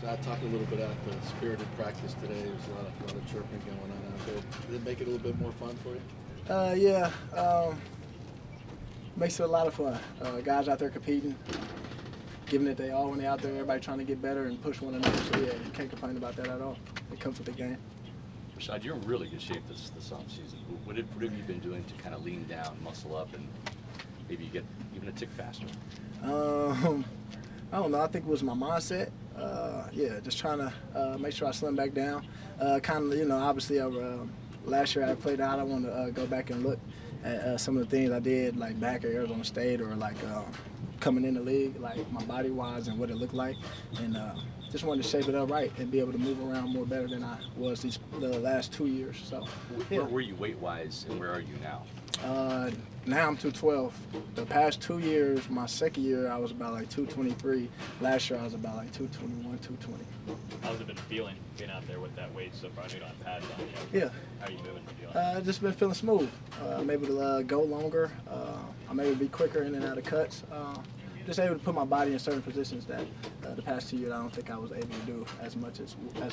Talk a little bit about the spirited practice today. There's a lot of chirping going on out there. Did it make it a little bit more fun for you? Yeah, makes it a lot of fun. Guys out there competing, giving it they all when they're out there. Everybody trying to get better and push one another. So yeah, you can't complain about that at all. It comes with the game. Rachaad, you're in really good shape this offseason. What have you been doing to kind of lean down, muscle up, and maybe get even a tick faster? I don't know. I think it was my mindset. Just trying to make sure I slim back down. Obviously, last year I played out. I want to go back and look at some of the things I did, like back at Arizona State or like coming in the league, like my body-wise and what it looked like. And just wanted to shape it up right and be able to move around more better than I was the last 2 years. So, Where were you weight-wise, and where are you now? Now I'm 212. The past 2 years, my second year, I was about like 223. Last year, I was about like 221, 220. How's it been feeling being out there with that weight so far? You don't have pads on you. Yeah. How are you moving? Just been feeling smooth. I'm able to go longer. I'm able to be quicker in and out of cuts. Just able to put my body in certain positions that the past 2 years I don't think I was able to do as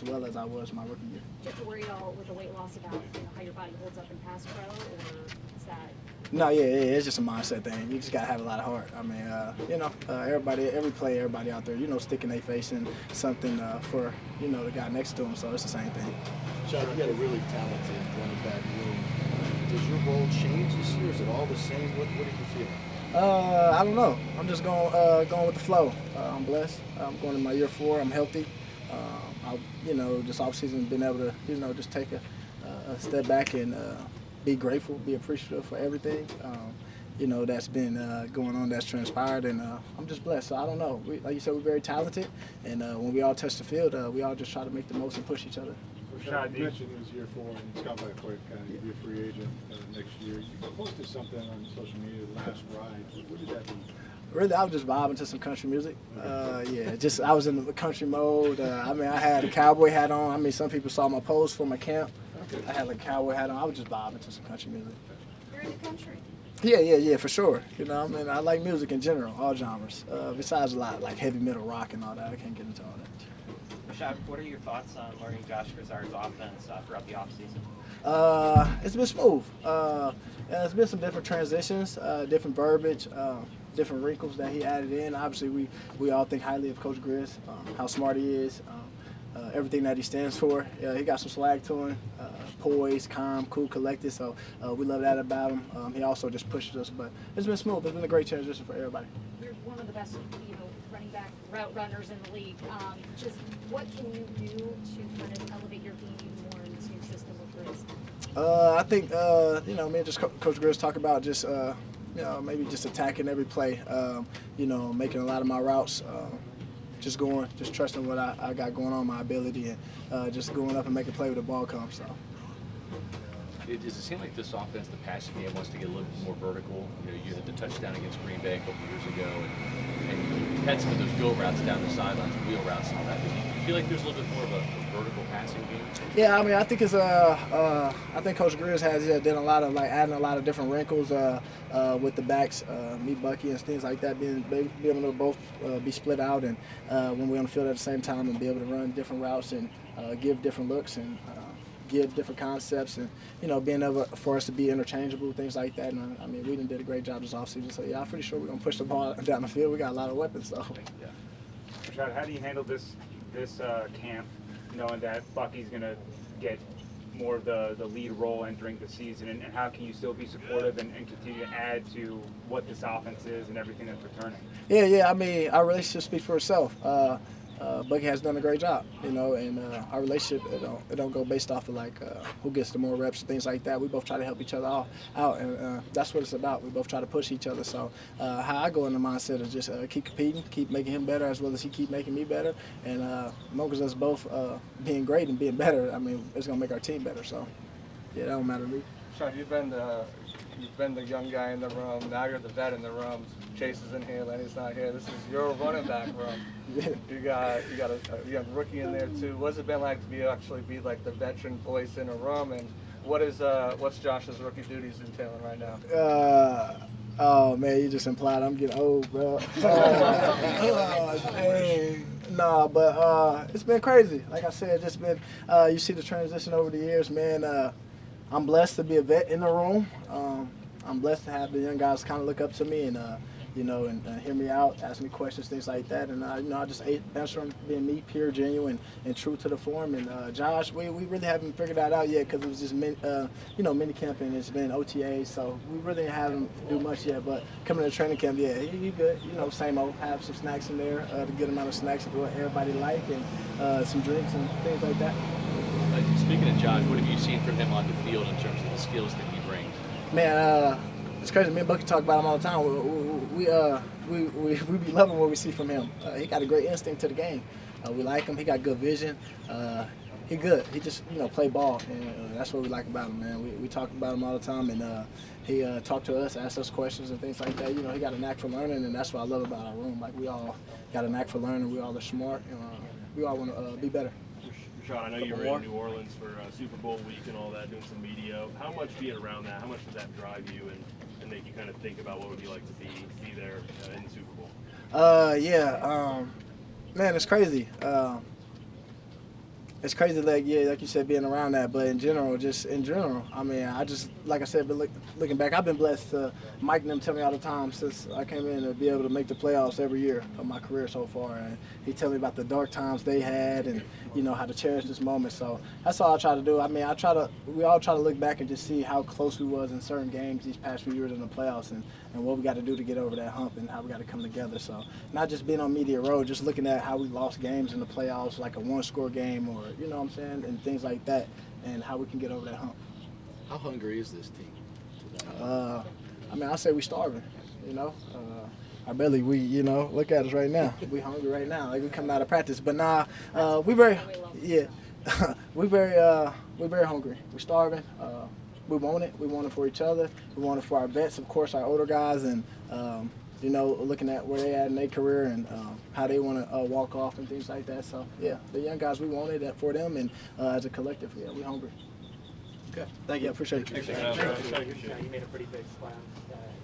well as I was my rookie year. Do you have to worry at all with the weight loss about how your body holds up in pass pro, or is that? No, it's just a mindset thing. You just gotta have a lot of heart. I mean, everybody out there, sticking their face in something for the guy next to them. So it's the same thing. Rachaad, you got a really talented running back room. Does your role change this year? Is it all the same? What are you feeling? I don't know. I'm just going with the flow. I'm blessed. I'm going to my year 4. I'm healthy. This offseason been able to, just take a step back and be grateful, be appreciative for everything, that's been going on, that's transpired, and I'm just blessed. So I don't know. Like you said, we're very talented, and when we all touch the field, we all just try to make the most and push each other. Rachaad, you mentioned it was year 4, and it's gone by quick. You'll be a free agent next year. You posted something on social media, last ride. What did that mean? Really, I was just vibing to some country music. I was in the country mode. I had a cowboy hat on. Some people saw my post for my camp. I had like a cowboy hat on. I was just vibing to some country music. You're in the country. Yeah, for sure. I like music in general, all genres. Besides a lot like heavy metal, rock, and all that. I can't get into all that. Rachaad, what are your thoughts on learning Josh Grizzard's offense throughout the offseason? It's been smooth. It's been some different transitions, different verbiage, different wrinkles that he added in. Obviously, we all think highly of Coach Grizz, how smart he is, everything that he stands for. He got some swag to him, poised, calm, cool, collected. So we love that about him. He also just pushes us, but it's been smooth. It's been a great transition for everybody. You're one of the best, running back route runners in the league. Just what can you do to kind of elevate your game even more in this new system with Grizz? I think me and just Coach Grizz talk about just maybe just attacking every play. Making a lot of my routes. Just trusting what I got going on, my ability, and just going up and making a play with the ball comes. So. Does it seem like this offense, the passing game, wants to get a little bit more vertical? You had the touchdown against Green Bay a couple years ago, and you had some of those go routes down the sidelines, wheel routes, and all that. Do you feel like there's a little bit more of a vertical passing game? Yeah, I think it's I think Coach Grizz has done a lot of adding a lot of different wrinkles with the backs, me, Bucky, and things like that, being able to both be split out and when we're on the field at the same time and be able to run different routes and give different looks and give different concepts and being able for us to be interchangeable, things like that. And we did a great job this offseason. So yeah, I'm pretty sure we're gonna push the ball down the field. We got a lot of weapons. So. Yeah. Rachaad, how do you handle this camp, knowing that Bucky's gonna get more of the lead role entering the season, and how can you still be supportive and continue to add to what this offense is and everything that's returning? Yeah. Our relationship speaks for itself. Bucky has done a great job, and our relationship it don't go based off of who gets the more reps and things like that. We both try to help each other out, and that's what it's about. We both try to push each other. So how I go in the mindset is just keep competing, keep making him better as well as he keep making me better, and as long as us both being great and being better, it's gonna make our team better. So yeah, that don't matter to me. Sean, you've been the young guy in the room. Now you're the vet in the room. Chase is in here. Lenny's not here. This is your running back room. You got a young rookie in there too. What's it been like to actually be like the veteran voice in a room? And what's Josh's rookie duties entailing right now? Oh man, you just implied I'm getting old, bro. Dang. No, but it's been crazy. Like I said, just been you see the transition over the years, man. I'm blessed to be a vet in the room. I'm blessed to have the young guys kind of look up to me and and hear me out, ask me questions, things like that. And I just answer them, being me, pure, genuine, and true to the form. And Josh, we really haven't figured that out yet because it was just mini camp and it's been OTA, so we really haven't do much yet. But coming to training camp, yeah, he good. Same old. Have some snacks in there, the good amount of snacks of what everybody like, and some drinks and things like that. Speaking of Josh, what have you seen from him on the field in terms of the skills that he brings? Man, it's crazy. Me and Bucky talk about him all the time. We be loving what we see from him. He got a great instinct to the game. We like him. He got good vision. He good. He just play ball, and that's what we like about him, man. We talk about him all the time, and he talk to us, ask us questions and things like that. He got a knack for learning, and that's what I love about our room. Like, we all got a knack for learning. We all are smart, and we all want to be better. Rachaad, I know you were in New Orleans for Super Bowl week and all that, doing some media. How much being around that, how much does that drive you and make you kind of think about what it would be like to be there in the Super Bowl? Man, it's crazy. It's crazy, like you said, being around that. But in general, I mean, like I said, but looking back, I've been blessed to Mike and them tell me all the time since I came in to be able to make the playoffs every year of my career so far. And he tell me about the dark times they had and, how to cherish this moment. So that's all I try to do. I mean, we all try to look back and just see how close we was in certain games these past few years in the playoffs and what we got to do to get over that hump and how we got to come together. So not just being on media road, just looking at how we lost games in the playoffs, like a one-score game or, you know what I'm saying, and things like that, and how we can get over that hump. How hungry is this team? I mean, I say we starving, Our belly, look at us right now. We hungry right now, like we coming out of practice. But we very hungry. We starving. We want it. We want it for each other. We want it for our vets, of course, our older guys, and looking at where they at in their career and how they want to walk off and things like that. So yeah, the young guys, we want it for them, and as a collective, yeah, we hungry. Okay, thank you. I appreciate it. You made a pretty big slam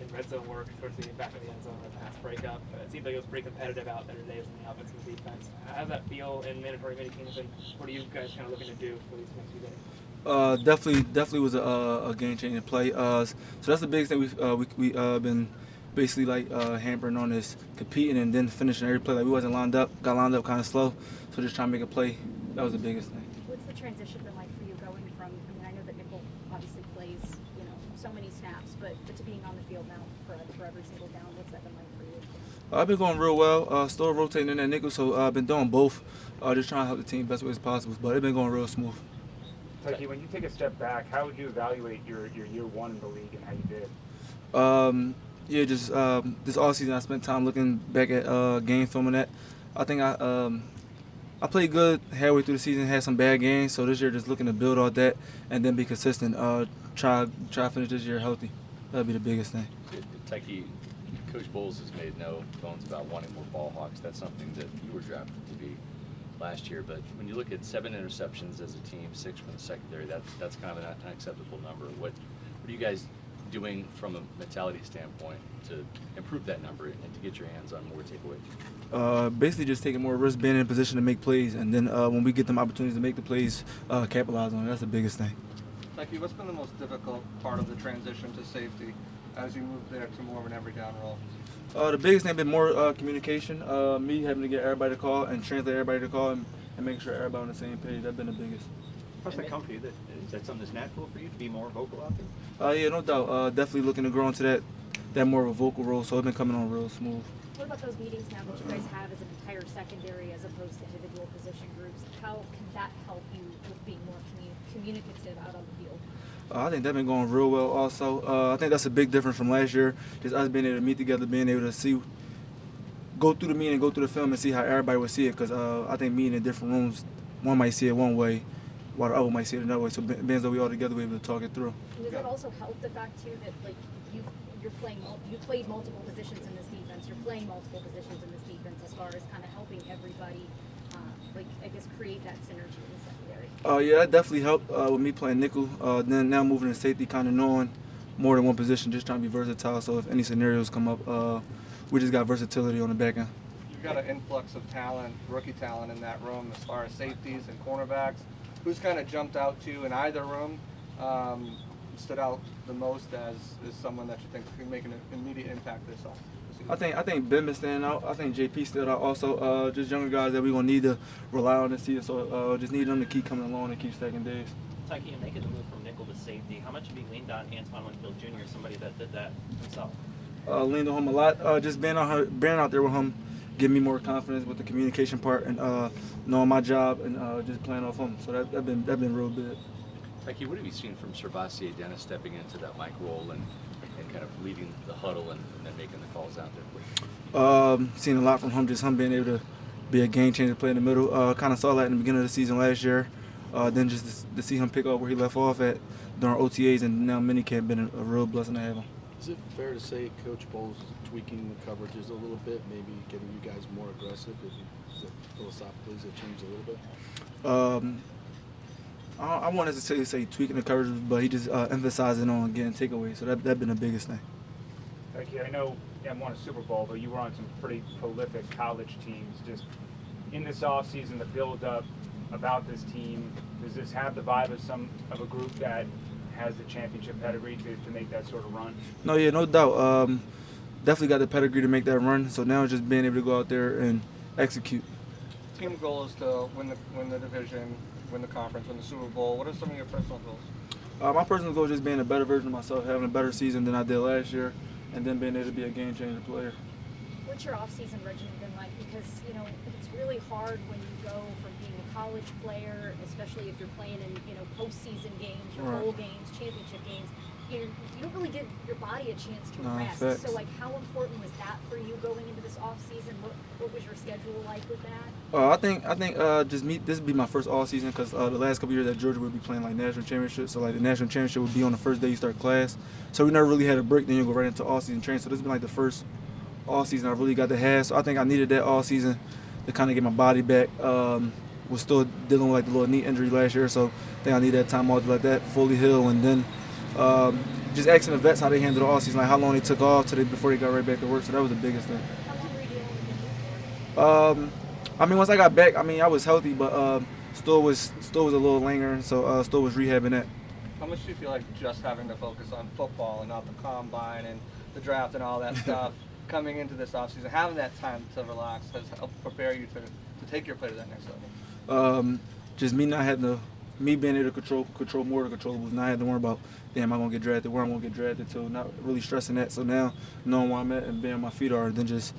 in red zone work towards the back of the end zone on the pass breakup. It seemed like it was pretty competitive out there today in the offense and the defense. How does that feel in mandatory minicamp, and what are you guys kind of looking to do for these next few days? Definitely was a game-changing play. So that's the biggest thing we've been basically hampering on is competing and then finishing every play. Like, we wasn't got lined up kind of slow. So just trying to make a play. That was the biggest thing. What's the transition been like for you going from? I mean, I know that nickel obviously plays so many snaps, but to being on the field now for every single down, what's that been like for you? I've been going real well. Still rotating in that nickel, so I've been doing both. Just trying to help the team best way as possible. But it's been going real smooth. Tykee, when you take a step back, how would you evaluate your year one in the league and how you did? Just this offseason I spent time looking back at game film and that. I think I played good halfway through the season, had some bad games, so this year just looking to build all that and then be consistent. Try to finish this year healthy. That'd be the biggest thing. Tykee, Coach Bowles has made no bones about wanting more ball hawks. That's something that you were drafted to be last year, but when you look at 7 interceptions as a team, 6 from the secondary, that's kind of an unacceptable number. What are you guys doing from a mentality standpoint to improve that number and to get your hands on more takeaways? Basically just taking more risks, being in a position to make plays, and then when we get them opportunities to make the plays, capitalize on it. That's the biggest thing. Tykee, what's been the most difficult part of the transition to safety as you move there to more of an every down role? The biggest thing has been more communication, me having to get everybody to call and translate everybody to call and making sure everybody on the same page. That's been the biggest. How's that come for you? Is that something that's natural for you to be more vocal out there? Yeah, no doubt. Definitely looking to grow into that more of a vocal role, so it's been coming on real smooth. What about those meetings now that you guys have as an entire secondary as opposed to individual position groups? How can that help you with being more communicative out on the field? I think that's been going real well also. I think that's a big difference from last year, just us being able to meet together, being able to go through the meeting, go through the film and see how everybody would see it, because I think meeting in different rooms, one might see it one way, while the other might see it another way, so being as though we all together, we're able to talk it through. And does that also help the fact, too, that you played multiple positions in this defense, you're playing multiple positions in this defense as far as kind of helping everybody, create that synergy in the secondary? Yeah, that definitely helped with me playing nickel. Then now moving to safety, kind of knowing more than one position, just trying to be versatile. So if any scenarios come up, we just got versatility on the back end. you got an influx of talent, rookie talent in that room as far as safeties and cornerbacks. Who's kind of jumped out to you in either room, stood out the most as someone that you think can make an immediate impact this offseason? I think Ben been standing out. I think JP stood out also. Just younger guys that we're gonna need to rely on this season. So just need them to keep coming along and keep stacking days. Tykee, making the move from nickel to safety, how much have you leaned on Antoine Winfield Jr., somebody that did that himself? Leaned on him a lot. Just being out there with him, giving me more confidence with the communication part and knowing my job and just playing off him. So that been real big. Tykee, what have you seen from Servassier Dennis stepping into that Mike role and kind of leading the huddle and then making the calls out there for you? Seen a lot from him, just him being able to be a game changer, play in the middle. Kind of saw that in the beginning of the season last year. Then just to see him pick up where he left off at during OTAs and now minicamp been a real blessing to have him. Is it fair to say Coach Bowles is tweaking the coverages a little bit, maybe getting you guys more aggressive? Is it philosophically, has it changed a little bit? I wanted to say tweaking the coverages, but he just emphasizing on getting takeaways. So that been the biggest thing. Tykee, I know you haven't won a Super Bowl, but you were on some pretty prolific college teams. Just in this offseason, the build-up about this team, does this have the vibe of a group that has the championship pedigree to make that sort of run? No, yeah, no doubt. Definitely got the pedigree to make that run. So now it's just being able to go out there and execute. Team goal is to win the division, win the conference, win the Super Bowl. What are some of your personal goals? My personal goal is just being a better version of myself, having a better season than I did last year, and then being able to be a game-changer player. What's your off-season regimen been like? Because, you know, it's really hard when you go from being a college player, especially if you're playing in, you know, postseason games or bowl games, championship games. You don't really give your body a chance to rest. Facts. So, like, how important was that for you going into this off-season? What was your schedule like with that? I think just this would be my first all season because the last couple years at Georgia would be playing like national championship. So like the national championship would be on the first day you start class. So we never really had a break. Then you go right into all season training. So this has been like the first all season I really got to have. So I think I needed that all season to kind of get my body back. Was still dealing with like the little knee injury last year, so I think I need that time off to let that fully heal, and then just asking the vets how they handled the all season, like how long they took off before they got right back to work. So that was the biggest thing. How long were you dealing with the knee for? I mean, once I got back, I mean, I was healthy, but still was a little lingering, so still was rehabbing that. How much do you feel like just having to focus on football and not the combine and the draft and all that stuff coming into this offseason, having that time to relax has helped prepare you to take your play to that next level? Just me being able to control more of the controllables, not having to worry about, damn, I'm gonna get drafted, where I'm gonna get drafted to, not really stressing that. So now knowing where I'm at and being on my feet are, then just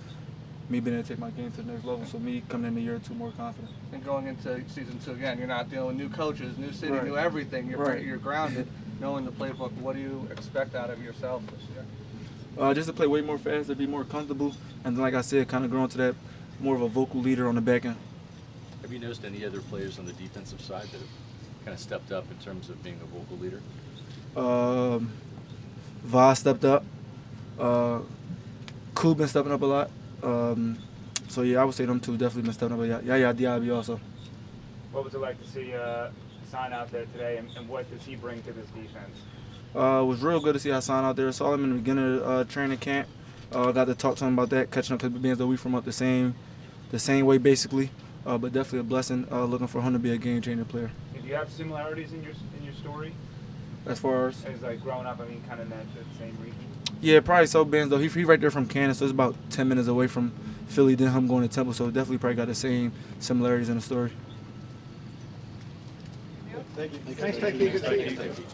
me being able to take my game to the next level. So me coming in the year 2 more confident. And going into season 2 again, you're not dealing with new coaches, new city, Right. new everything. Right. You're grounded, knowing the playbook. What do you expect out of yourself this year? Just to play way more fast, to be more comfortable, and then, like I said, kind of grow into that more of a vocal leader on the back end. Have you noticed any other players on the defensive side that have kind of stepped up in terms of being a vocal leader? Voss stepped up. Kube been stepping up a lot. So yeah, I would say them two definitely been stepping up. Yeah, Diaby also. What was it like to see Hassan out there today, and what does he bring to this defense? It was real good to see Hassan out there. Saw him in the beginning of training camp. Got to talk to him about that, catching up because being that we from up the same way basically. But definitely a blessing. Looking for him to be a game changer player. Do you have similarities in your story? As far as like growing up, I mean, kind of in that same region. Yeah, probably so. Ben's though, he right there from Kansas, so it's about 10 minutes away from Philly. Then him going to Temple, so definitely probably got the same similarities in the story. Thank you. Thanks, Tykee. Good to see you.